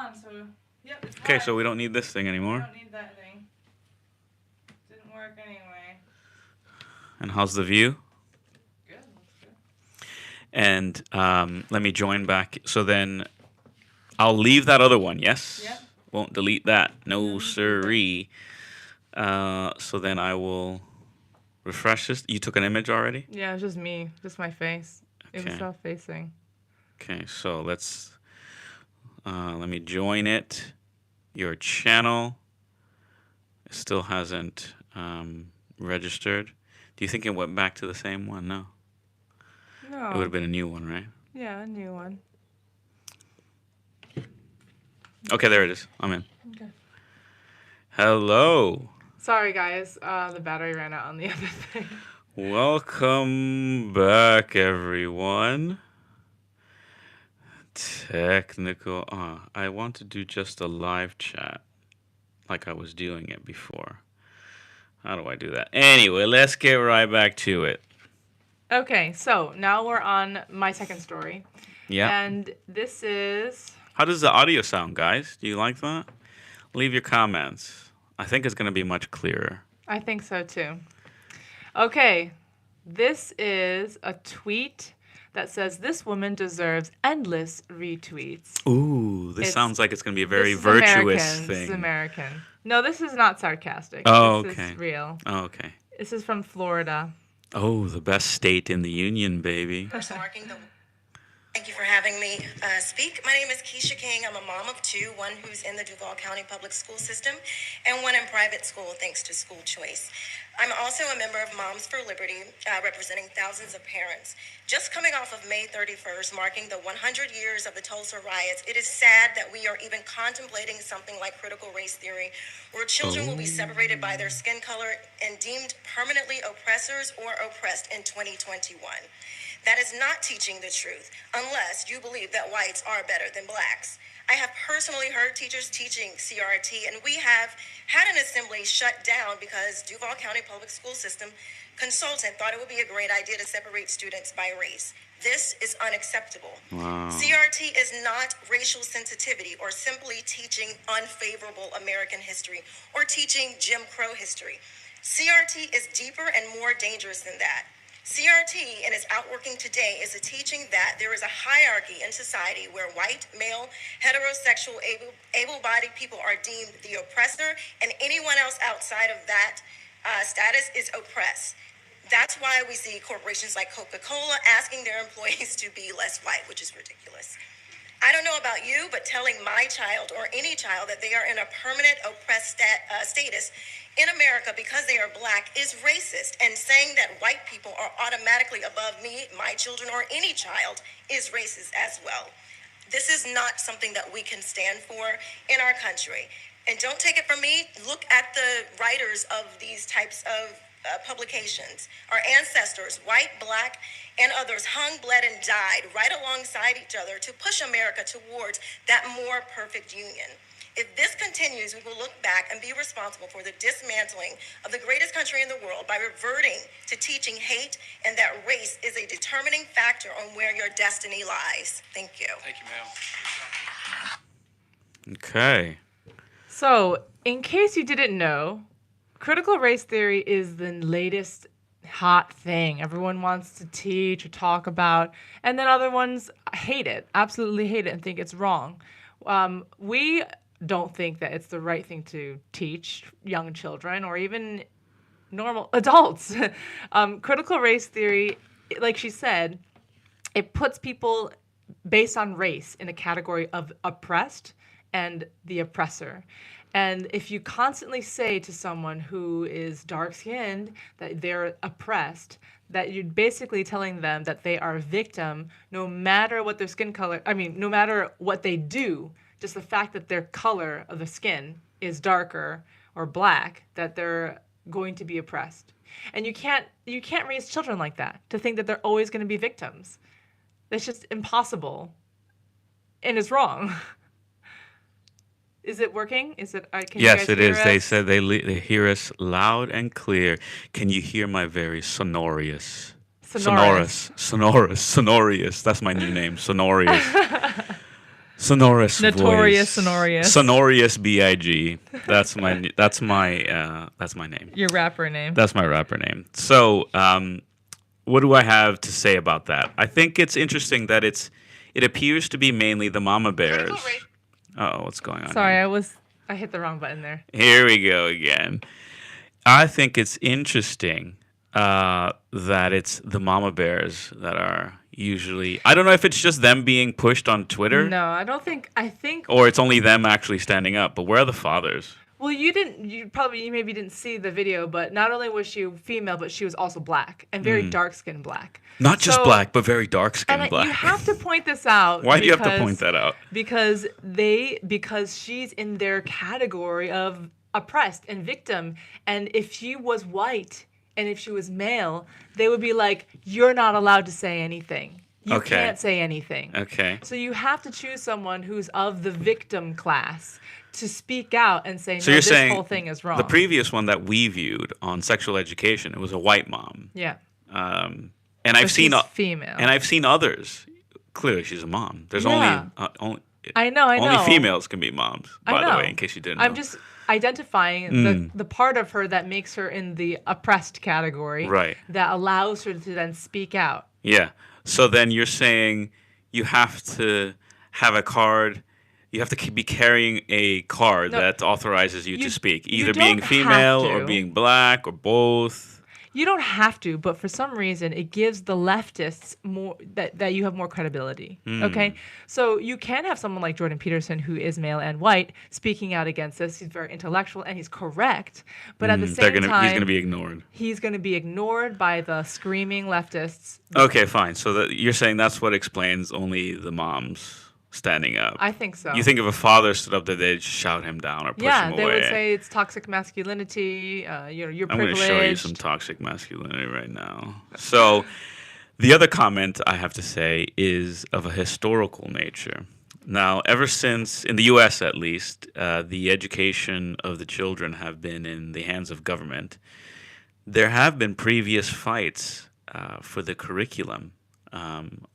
on, so yep, it's Okay, live. so we don't need this thing We anymore. don't need that thing. Didn't work anyway. And how's the view? Good, looks good. And let me join back. So then I'll leave that other one, yes? Yep. Won't delete that. No, No, sirree. So then I will refresh this. You took an image already? Yeah, it's just me, just my face. It was Okay. self-facing. Okay, so let me join it. Your channel still hasn't registered. Do you think it went back to the same one? No. No. It would have been a new one, right? Yeah, a new one. Okay, there it is. I'm in. Okay. Hello. Sorry, guys. The battery ran out on the other thing. Welcome back, everyone. Technical. I want to do just a live chat like I was doing it before. How do I do that? Anyway, let's get right back to it. Okay, so now we're on my second story. Yeah. And this is... How does the audio sound, guys? Do you like that? Leave your comments. I think it's going to be much clearer. I think so, too. Okay, this is a tweet that says, "This woman deserves endless retweets." Ooh, this sounds like it's going to be a very This is virtuous American. thing. This is American. No, this is not sarcastic. Oh, This okay. is real. Oh, okay. This is from Florida. Oh, the best state in the union, baby. Thank you for having me speak. My name is Kisha King. I'm a mom of two, one who's in the Duval County Public School System and one in private school thanks to school choice. I'm also a member of Moms for Liberty, representing thousands of parents. Just coming off of May 31st, marking the 100 years of the Tulsa riots, it is sad that we are even contemplating something like critical race theory, where children will be separated by their skin color and deemed permanently oppressors or oppressed in 2021. That is not teaching the truth, unless you believe that whites are better than blacks. I have personally heard teachers teaching CRT, and we have had an assembly shut down because Duval County Public School System consultant thought it would be a great idea to separate students by race. This is unacceptable. Wow. CRT is not racial sensitivity or simply teaching unfavorable American history or teaching Jim Crow history. CRT is deeper and more dangerous than that. CRT, and its outworking today, is a teaching that there is a hierarchy in society where white, male, heterosexual, able-bodied people are deemed the oppressor, and anyone else outside of that status is oppressed. That's why we see corporations like Coca-Cola asking their employees to be less white, which is ridiculous. I don't know about you, but telling my child or any child that they are in a permanent oppressed status in America because they are black is racist, and saying that white people are automatically above me, my children, or any child is racist as well. This is not something that we can stand for in our country. And don't take it from me, look at the writers of these types of publications. Our ancestors, white, black, and others, hung, bled, and died right alongside each other to push America towards that more perfect union. If this continues, we will look back and be responsible for the dismantling of the greatest country in the world by reverting to teaching hate and that race is a determining factor on where your destiny lies. Thank you. Thank you, ma'am. Okay. So, in case you didn't know, critical race theory is the latest hot thing everyone wants to teach or talk about, and then other ones hate it, absolutely hate it, and think it's wrong. We don't think that it's the right thing to teach young children or even normal adults. Critical race theory, like she said, it puts people based on race in a category of oppressed and the oppressor. And if you constantly say to someone who is dark-skinned that they're oppressed, that you're basically telling them that they are a victim no matter what their skin color, no matter what they do, just the fact that their color of the skin is darker or black, that they're going to be oppressed. And you can't raise children like that, to think that they're always going to be victims. That's just impossible. And it's wrong. Is it working? Is it? Can you Yes, guys it hear is. us? They said they hear us loud and clear. Can you hear my very sonorous? Sonorous. That's my new name, Sonorous. Sonorous Notorious voice. Sonorious. Sonorious B.I.G. That's my name. Your rapper name. That's my rapper name. So, what do I have to say about that? I think it's interesting that it appears to be mainly the mama bears. Oh, what's going on? Sorry, here? I hit the wrong button there. Here we go again. I think it's interesting that it's the mama bears that are usually. I don't know if it's just them being pushed on Twitter. No, I don't think. I think. Or it's only them actually standing up. But where are the fathers? Well, you maybe didn't see the video, but not only was she female, but she was also black and very dark-skinned black. Not just black, but very dark-skinned and black. You have to point this out. Why do you have to point that out? Because she's in their category of oppressed and victim, and if she was white and if she was male, they would be like, "You're not allowed to say anything. You can't say anything." Okay. So you have to choose someone who's of the victim class to speak out and say, So no, you're this saying whole thing is wrong. The previous one that we viewed on sexual education, it was a white mom. Yeah. And I've seen female. And I've seen others. Clearly, she's a mom. There's only I know. only females can be moms. By the way, in case you didn't know. I'm just identifying the part of her that makes her in the oppressed category. Right. That allows her to then speak out. Yeah. So then you're saying you have to have a card. You have to be carrying a card that authorizes you to speak, either being female or being black or both. You don't have to, but for some reason, it gives the leftists more that you have more credibility. Okay, so you can have someone like Jordan Peterson, who is male and white, speaking out against this. He's very intellectual and he's correct, but at the same time, he's going to be ignored. He's going to be ignored by the screaming leftists. Okay, fine. So you're saying that's what explains only the moms standing up. I think so. You think if a father stood up there, they'd shout him down or push him away. Yeah, they would say it's toxic masculinity. You're privileged. I'm going to show you some toxic masculinity right now. So the other comment I have to say is of a historical nature. Now, ever since, in the U.S. at least, the education of the children have been in the hands of government, there have been previous fights for the curriculum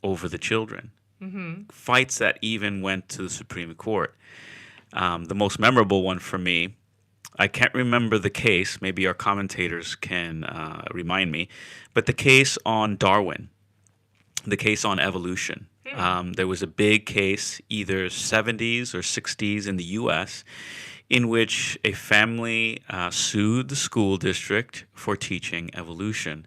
over the children. Mm-hmm. Fights that even went to the Supreme Court. The most memorable one for me, I can't remember the case. Maybe our commentators can remind me. But the case on Darwin, the case on evolution. There was a big case, either 70s or 60s in the U.S., in which a family sued the school district for teaching evolution.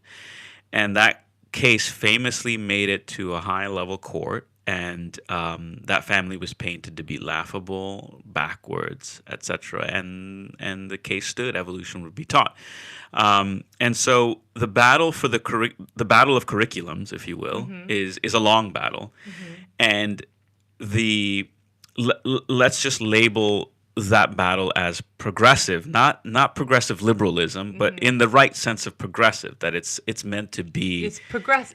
And that case famously made it to a high-level court. And that family was painted to be laughable, backwards, etc. And the case stood: evolution would be taught. And so the battle for the battle of curriculums, if you will, is a long battle. And let's just label that battle as progressive, not progressive liberalism, but in the right sense of progressive, that it's meant to be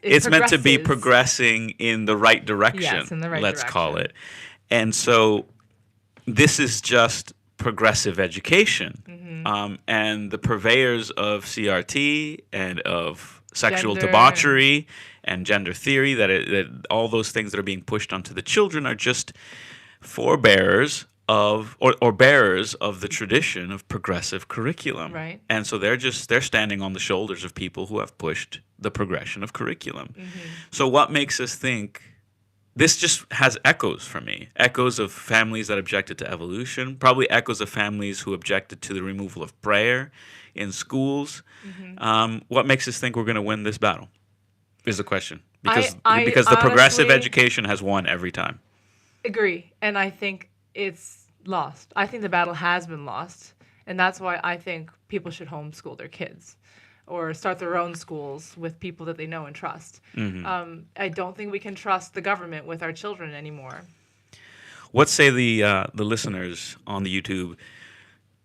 it's meant to be progressing in the right direction. Yes, in the right let's direction. call it. And so this is just progressive education. And the purveyors of CRT and of sexual debauchery and gender theory, that all those things that are being pushed onto the children are just forebearers of or bearers of the tradition of progressive curriculum. Right. And so they're standing on the shoulders of people who have pushed the progression of curriculum. So what makes us think this just has echoes for me, echoes of families that objected to evolution, probably echoes of families who objected to the removal of prayer in schools. What makes us think we're going to win this battle is the question. Because the progressive education has won every time. Agree. And I think it's lost. I think the battle has been lost. And that's why I think people should homeschool their kids or start their own schools with people that they know and trust. I don't think we can trust the government with our children anymore. What say the listeners on the YouTube?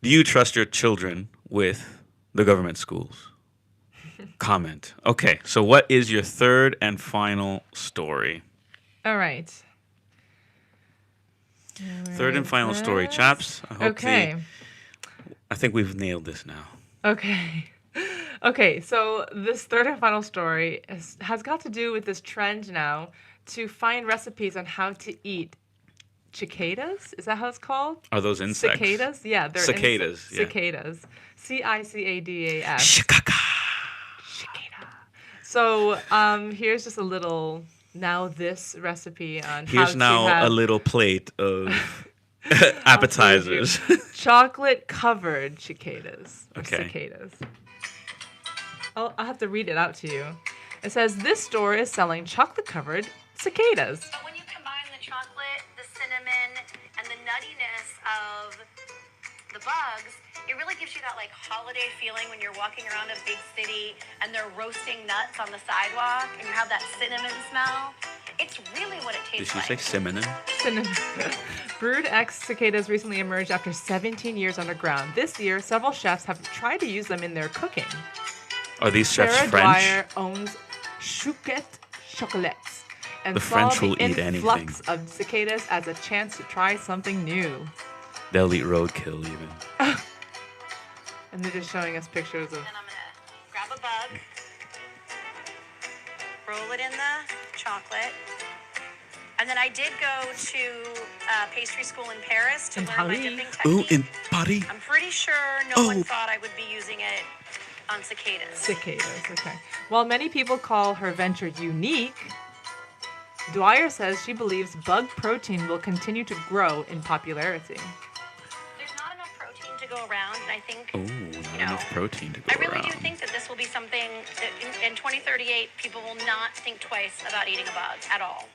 Do you trust your children with the government schools? Comment. Okay, so what is your third and final story? All right. Third and final story, chaps. I think we've nailed this now. Okay, so this third and final story has got to do with this trend now to find recipes on how to eat cicadas. Is that how it's called? Are those insects? Cicadas? Yeah, they're Cicadas, yeah. Cicadas. Cicadas. Cicada. Cicada. So here's just a little now this recipe on how Here's to now have a little plate of appetizers. chocolate covered cicadas. Or Okay. Cicadas. I'll have to read it out to you. It says this store is selling chocolate covered cicadas. But when you combine the chocolate, the cinnamon, and the nuttiness of the bugs, it really gives you that like holiday feeling when you're walking around a big city and they're roasting nuts on the sidewalk and you have that cinnamon smell. It's really what it Did tastes she like. say cinnamon? Brood X cicadas recently emerged after 17 years underground. This year, several chefs have tried to use them in their cooking. Are these chefs Sarah French? Dwyer owns Chouquette Chocolates and The saw French the will eat influx anything. of cicadas as a chance to try something new. They'll eat roadkill even. And they're just showing us pictures of... And I'm gonna grab a bug, roll it in the chocolate, and then I did go to pastry school in Paris to In learn my Paris? dipping Ooh, technique. in body. I'm pretty sure no one Oh. thought I would be using it on cicadas. Cicadas, okay. While many people call her venture unique, Dwyer says she believes bug protein will continue to grow in popularity. There's not enough protein to go around, and I think Ooh, not know, enough protein to go I really around. do think that this will be something that in 2038 people will not think twice about eating a bug at all.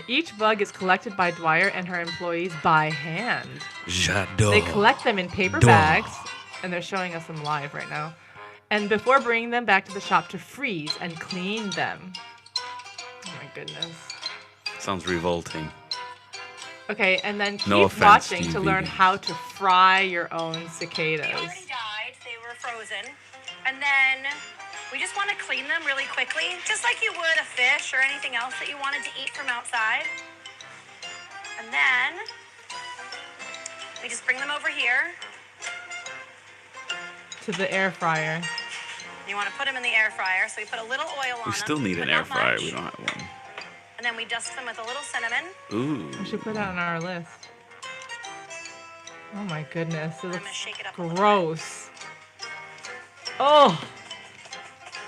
Each bug is collected by Dwyer and her employees by hand. J'adore. They collect them in paper Duh. bags, and they're showing us them live right now. And before bringing them back to the shop to freeze and clean them. Oh my goodness. Sounds revolting. Okay, and then keep No offense watching to to you learn vegans. how to fry your own They cicadas. already died, they were frozen. And then we just want to clean them really quickly, just like you would a fish or anything else that you wanted to eat from outside. And then we just bring them over here. To the air fryer. You want to put them in the air fryer, so we put a little oil on them. We still need but an air not fryer. much. We don't have one. And then we dust them with a little cinnamon. Ooh. We should put that on our list. Oh my goodness, it gonna looks shake it up a little gross. Oh,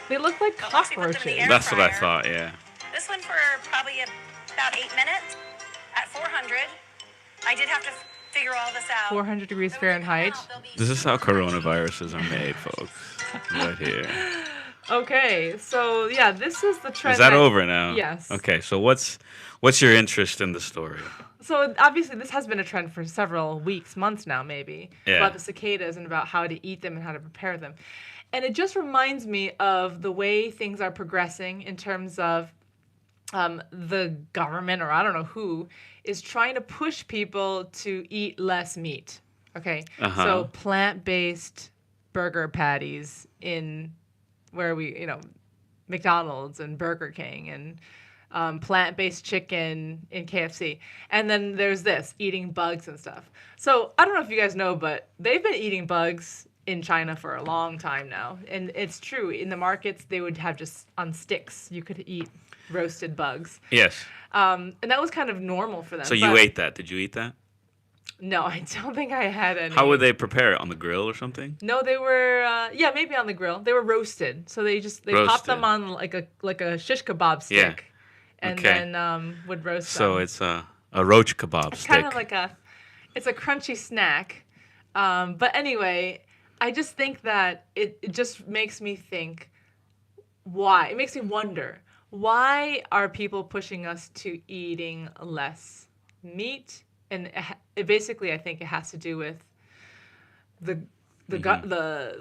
they look like But once we put them in the cockroaches. air That's what I fryer. thought, yeah. This one for probably about 8 minutes at 400. I did have to figure all this out. 400 degrees So when they come Fahrenheit. out, they'll be This is how super crunchy. coronaviruses are made, folks. Right here. Okay, so yeah, this is the trend. Is that over now? Yes. Okay, so what's your interest in the story? So obviously, this has been a trend for several weeks, months now, maybe, Yeah. about the cicadas and about how to eat them and how to prepare them. And it just reminds me of the way things are progressing in terms of the government, or I don't know who, is trying to push people to eat less meat. Okay, Uh-huh. so plant-based burger patties in where McDonald's and Burger King and plant-based chicken in KFC. And then there's this, eating bugs and stuff. So I don't know if you guys know, but they've been eating bugs in China for a long time now. And it's true. In the markets, they would have just on sticks, you could eat roasted bugs. Yes. And that was kind of normal for them. So you but- ate that. Did you eat that? No, I don't think I had any. How would they prepare it? On the grill or something? No, they were maybe on the grill. They were roasted, so they popped Roasted. them on like a shish kebab stick, Yeah. and Okay. then would roast So them. it's a roach kebab It's stick. kind of like it's a crunchy snack. But anyway, I just think that it just makes me think why. It makes me wonder why are people pushing us to eating less meat. And it basically, I think it has to do with the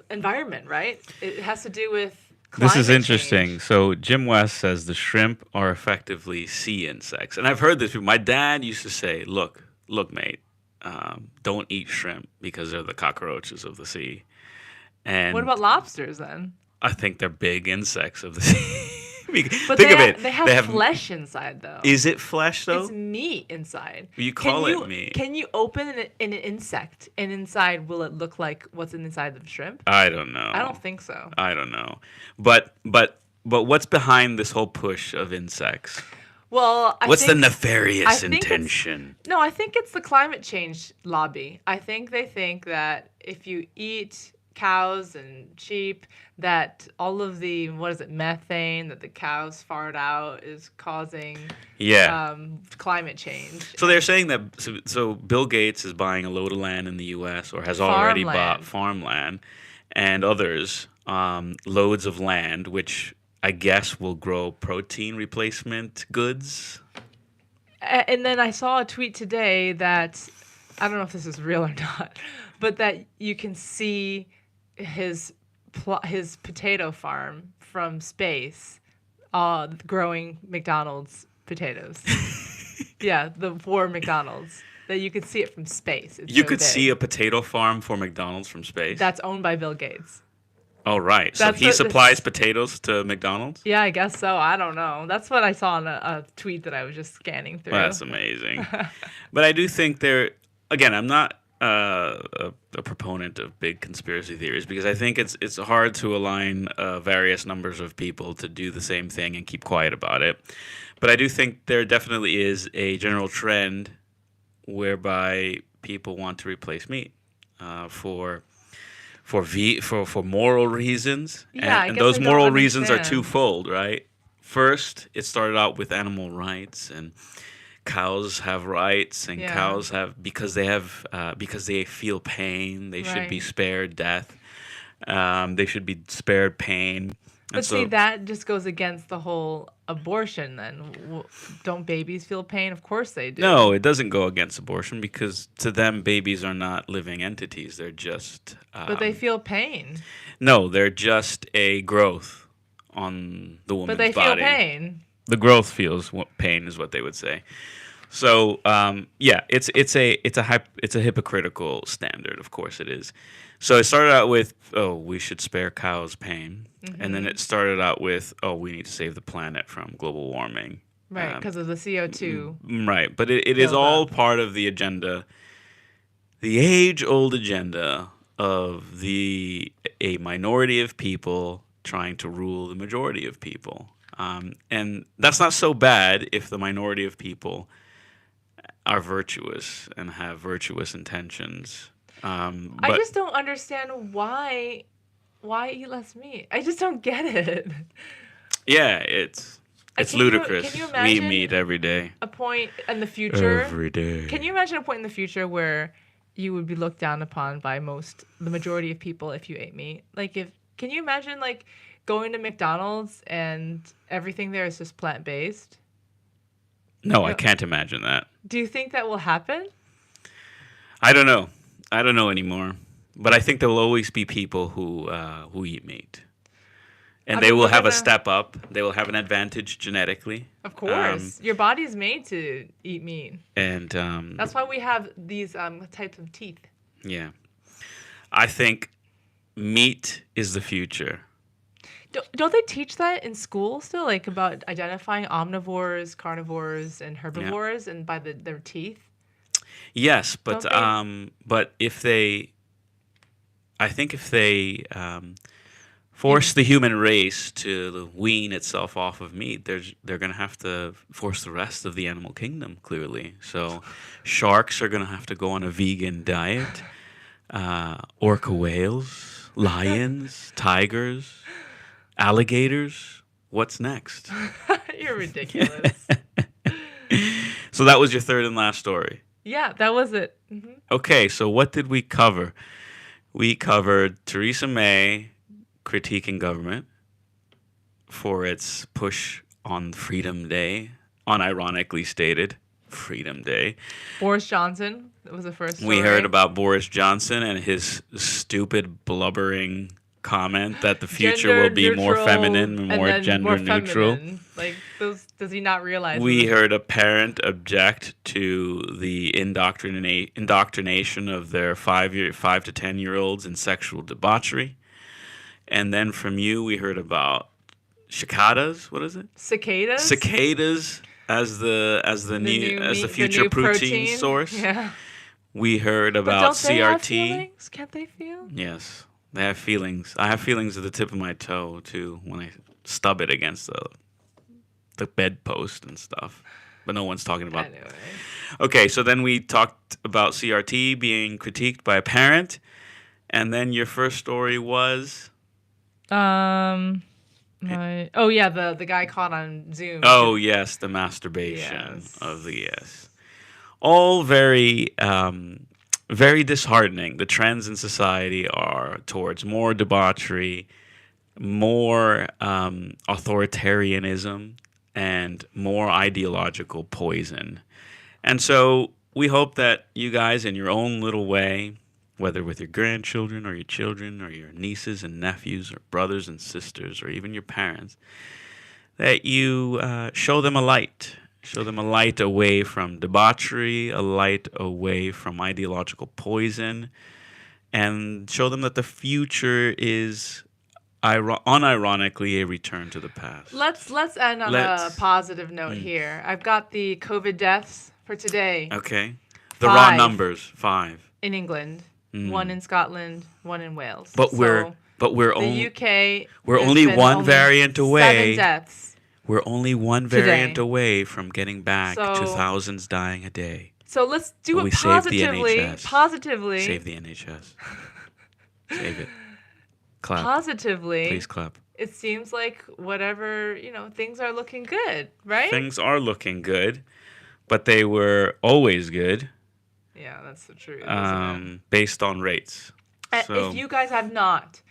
environment, right? It has to do with climate This is interesting. change. So Jim West says the shrimp are effectively sea insects, and I've heard this. My dad used to say, "Look, mate, don't eat shrimp because they're the cockroaches of the sea." And What about lobsters then? I think they're big insects of the sea. But Think of they it. have flesh inside, though. Is it flesh though? It's meat inside. You call it meat. Can you open an insect, and inside will it look like what's inside of shrimp? I don't know. I don't think so. I don't know. But what's behind this whole push of insects? Well, What's the think, nefarious think it's- intention? No, I think it's the climate change lobby. I think they think that if you eat cows and sheep, that all of the methane that the cows fart out is causing Yeah. climate change. So they're saying that so Bill Gates is buying a load of land in the U.S. or has already bought farmland, and others loads of land, which I guess will grow protein replacement goods. And then I saw a tweet today that I don't know if this is real or not, but that you can see his potato farm from space, growing McDonald's potatoes. Yeah, for McDonald's. That you could see it from space. You could see a potato farm for McDonald's from space? That's owned by Bill Gates. Oh, right. So he supplies potatoes to McDonald's? Yeah, I guess so. I don't know. That's what I saw in a tweet that I was just scanning through. Well, that's amazing. But I do think again, I'm not a proponent of big conspiracy theories because I think it's hard to align various numbers of people to do the same thing and keep quiet about it. But I do think there definitely is a general trend whereby people want to replace meat for moral reasons. Yeah, and those moral reasons are understand. twofold, right? First, it started out with animal rights, and cows have rights, and cows have because they feel pain, they should be spared death. They should be spared pain. But see, that just goes against the whole abortion then. Don't babies feel pain? Of course they do. No, it doesn't go against abortion because to them, babies are not living entities. They're just... but they feel pain. No, they're just a growth on the woman's body. But they feel pain. The growth feels pain is what they would say. So, it's a hypocritical standard. Of course it is. So it started out with, we should spare cows pain. Mm-hmm. And then it started out with, we need to save the planet from global warming. Right, because of the CO2. Right, but it is all part of the agenda, the age-old agenda of a minority of people trying to rule the majority of people. And that's not so bad if the minority of people are virtuous and have virtuous intentions. I just don't understand why eat less meat. I just don't get it. Yeah, it's ludicrous. Can you We imagine eat meat every day. a point in the future? Every day. Can you imagine a point in the future where you would be looked down upon by the majority of people if you ate meat? Can you imagine going to McDonald's and everything there is just plant-based? No, I can't imagine that. Do you think that will happen? I don't know. I don't know anymore. But I think there will always be people who eat meat. And they will have a step up. They will have an advantage genetically. Of course. Your body's made to eat meat. And that's why we have these types of teeth. Yeah. I think meat is the future. Don't they teach that in school still? About identifying omnivores, carnivores, and herbivores and by their teeth? Yes, but if they force the human race to wean itself off of meat, they're going to have to force the rest of the animal kingdom, clearly. So sharks are going to have to go on a vegan diet. Orca whales, lions, tigers, alligators. What's next? You're ridiculous. So that was your third and last story. Yeah, that was it. Mm-hmm. Okay, so what did we cover? We covered Theresa May critiquing government for its push on Freedom Day, unironically stated Freedom Day. Boris Johnson, that was the first story. We heard about Boris Johnson and his stupid blubbering comment that the future will be more feminine and more gender neutral. Does he not realize? We heard a parent object to the indoctrination of their 5 to 10-year-olds in sexual debauchery. And then from you, we heard about cicadas. What is it? Cicadas. Cicadas as the future protein source. Yeah. We heard about don't they CRT. Have feelings? Can't they feel? Yes, they have feelings. I have feelings at the tip of my toe too when I stub it against the the bedpost and stuff. But no one's talking about. Anyway. Okay, so then we talked about CRT being critiqued by a parent, and then your first story was. The guy caught on Zoom. Oh yes, the masturbation Yes. of the all very very disheartening. The trends in society are towards more debauchery, more authoritarianism, and more ideological poison. And so we hope that you guys, in your own little way, whether with your grandchildren or your children or your nieces and nephews or brothers and sisters or even your parents, that you show them a light. Show them a light away from debauchery, a light away from ideological poison, and show them that the future is unironically a return to the past. Let's end on a positive note here. I've got the COVID deaths for today. Okay. The raw 5 numbers, 5. in England, 1 in Scotland, 1 in Wales. But So we're the only UK. we're there's only been one only variant away. 7 deaths. We're only one Today. variant away from getting back So- to thousands dying a day. So let's do But it we saved the positively. NHS. Positively. Save the NHS. Save it. Clap. Positively. Please clap. It seems like whatever, things are looking good, right? Things are looking good, but they were always good Yeah, that's the truth. Isn't it? based on rates. So, If you guys have not,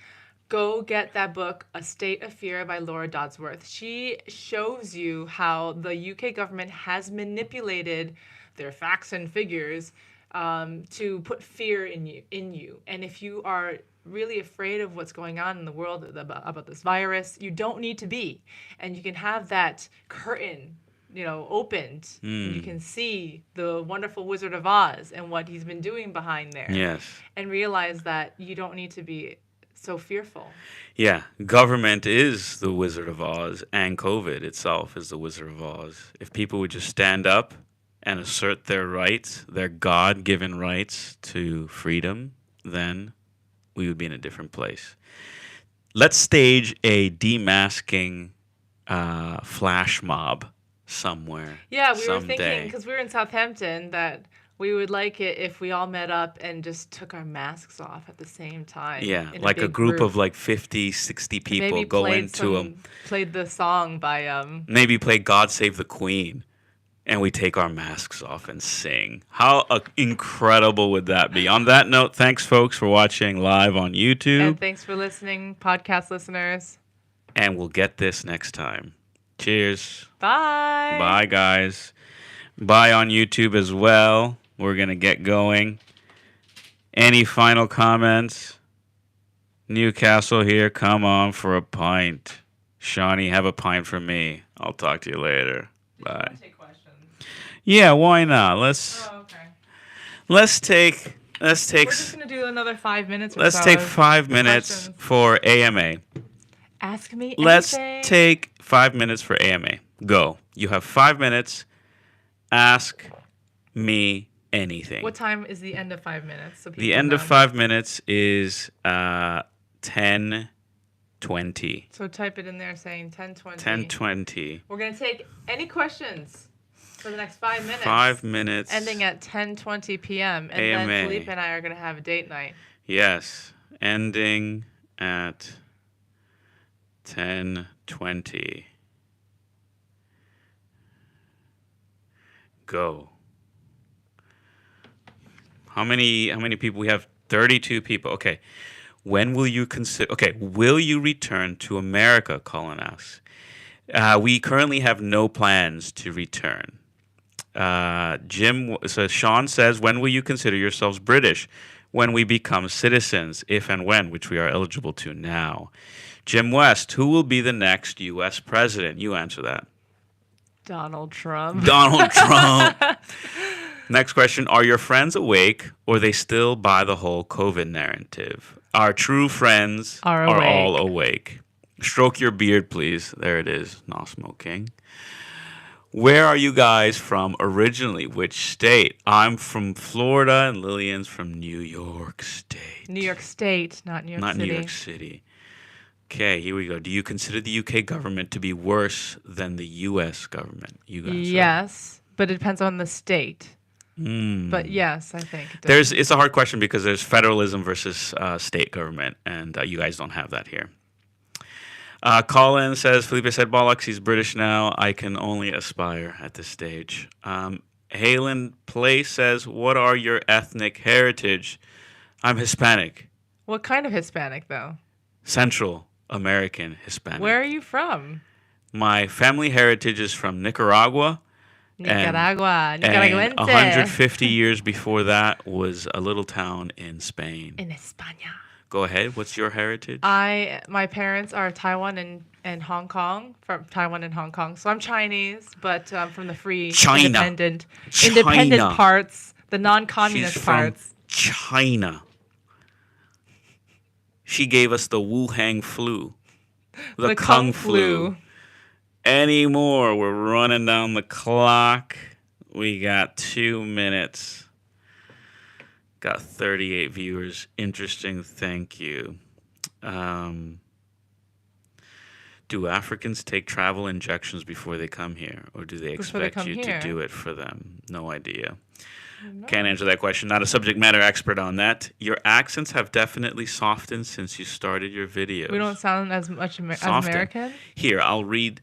go get that book, A State of Fear by Laura Dodsworth. She shows you how the UK government has manipulated their facts and figures to put fear in you. And if you are really afraid of what's going on in the world about this virus, you don't need to be. And you can have that curtain opened. You can see the wonderful Wizard of Oz and what he's been doing behind there. yes. And realize that you don't need to be so fearful. Yeah, government is the Wizard of Oz, and COVID itself is the Wizard of Oz. If people would just stand up and assert their rights, their God-given rights to freedom, then we would be in a different place. Let's stage a demasking flash mob somewhere. Yeah, we were someday. thinking, because we were in Southampton, that we would like it if we all met up and just took our masks off at the same time. Yeah, in like a big group of like 50, 60 people Maybe go played into played the song by maybe play God Save the Queen, and we take our masks off and sing. How incredible would that be? On that note, thanks, folks, for watching live on YouTube. and thanks for listening, podcast listeners. And we'll get this next time. Cheers. Bye. Bye, guys. Bye on YouTube as well. We're going to get going. Any final comments? Newcastle here. Come on for a pint. Shawnee, have a pint for me. I'll talk to you later. Bye. Take questions. Yeah, why not? Let's take We're just gonna do another 5 minutes. Or let's so take of 5 minutes questions. for AMA. Ask me. Let's anything. take 5 minutes for AMA. Go. You have 5 minutes. Ask me anything. What time is the end of 5 minutes? So The people end of know. 5 minutes is 10:20. So type it in there saying 10:20. 10:20. We're gonna take any questions for the next 5 minutes. 5 minutes. Ending at 10:20 p.m. And AMA. then Felipe and I are gonna have a date night. Yes. Ending at 10:20. Go. How many people? We have 32 people. Okay. When will you consider? Okay. Will you return to America? Colin asks. We currently have no plans to return. Sean says, when will you consider yourselves British? When we become citizens, if and when, which we are eligible to now. Jim West, who will be the next U.S. president? You answer that. Donald Trump. Donald Trump. Next question. Are your friends awake, or they still buy the whole COVID narrative? Our true friends Are all awake. Stroke your beard, please. There it is. No smoking. Where are you guys from originally? Which state? I'm from Florida, and Lillian's from New York State. New York State, not New York Not City. New York City. Okay, here we go. Do you consider the UK government to be worse than the US government? You guys. Yes, but it depends on the state. But yes, I think it does. It's a hard question because there's federalism versus state government, and you guys don't have that here. Colin says, Felipe said, bollocks, he's British now. I can only aspire at this stage. Halen Play says, what are your ethnic heritage? I'm Hispanic. What kind of Hispanic, though? Central American Hispanic. Where are you from? My family heritage is from Nicaragua. Nicaragua. And Nicaraguense. 150 years before that was a little town in Spain. In España. Go ahead. What's your heritage? My parents are Taiwan and Hong Kong, from Taiwan and Hong Kong. So I'm Chinese, but from the free, China. independent China. parts, the non-communist She's parts. from China. She gave us the Wuhan flu, the Kung flu. Anymore, we're running down the clock. We got 2 minutes. Got 38 viewers. Interesting. Thank you. Do Africans take travel injections before they come here, or do they expect you to do it for them? No idea. Can't answer that question. Not a subject matter expert on that. Your accents have definitely softened since you started your videos. We don't sound as much as American? Here, I'll read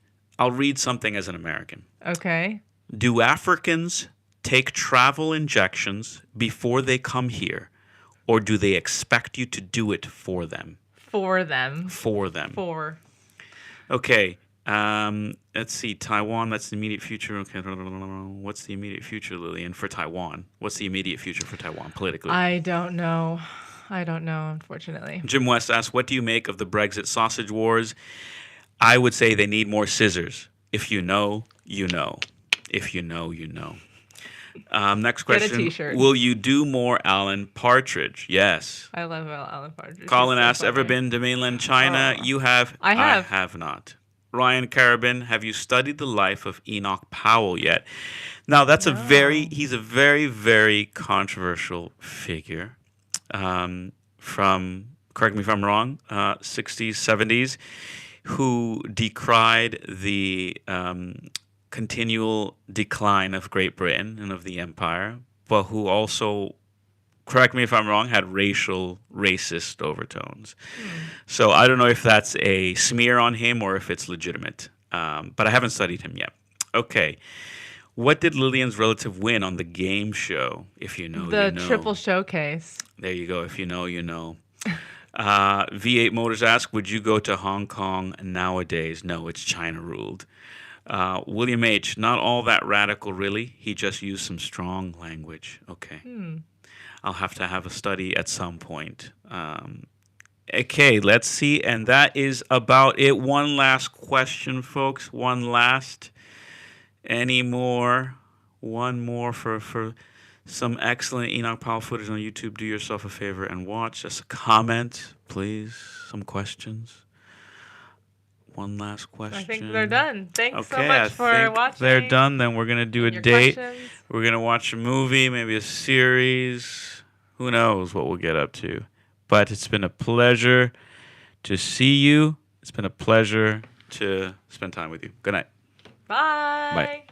something as an American. Okay. Do Africans take travel injections before they come here, or do they expect you to do it for them? For them. For them. For. Okay. Let's see. Taiwan, that's the immediate future. Okay. What's the immediate future, Lillian, for Taiwan? What's the immediate future for Taiwan politically? I don't know. Unfortunately. Jim West asks, what do you make of the Brexit sausage wars? I would say they need more scissors. If you know, you know. If you know, you know. Next question. Get a t-shirt. Will you do more Alan Partridge? Yes. I love Alan Partridge. Colin He's so asks, ever funny. been to mainland China? You have? I have. I have not. Ryan Carabin, have you studied the life of Enoch Powell yet? Now, he's a very, very controversial figure from, correct me if I'm wrong, 60s, 70s, who decried the continual decline of Great Britain and of the empire, but who also, correct me if I'm wrong, had racist overtones. So I don't know if that's a smear on him or if it's legitimate, but I haven't studied him yet. Okay. What did Lillian's relative win on the game show? If you know, you know. The triple showcase. There you go. If you know, you know. V8 Motors asks, would you go to Hong Kong nowadays? No, it's China ruled. William H., not all that radical, really. He just used some strong language. Okay. I'll have to have a study at some point. Okay, let's see. And that is about it. One last question, folks. One last. Any more? One more for some excellent Enoch Powell footage on YouTube. Do yourself a favor and watch. Just a comment, please. Some questions. One last question. I think they're done. Thanks so Okay, much for watching. They're done. Then we're going to do a Your date. questions. We're going to watch a movie, maybe a series. Who knows what we'll get up to. But it's been a pleasure to see you. It's been a pleasure to spend time with you. Good night. Bye. Bye.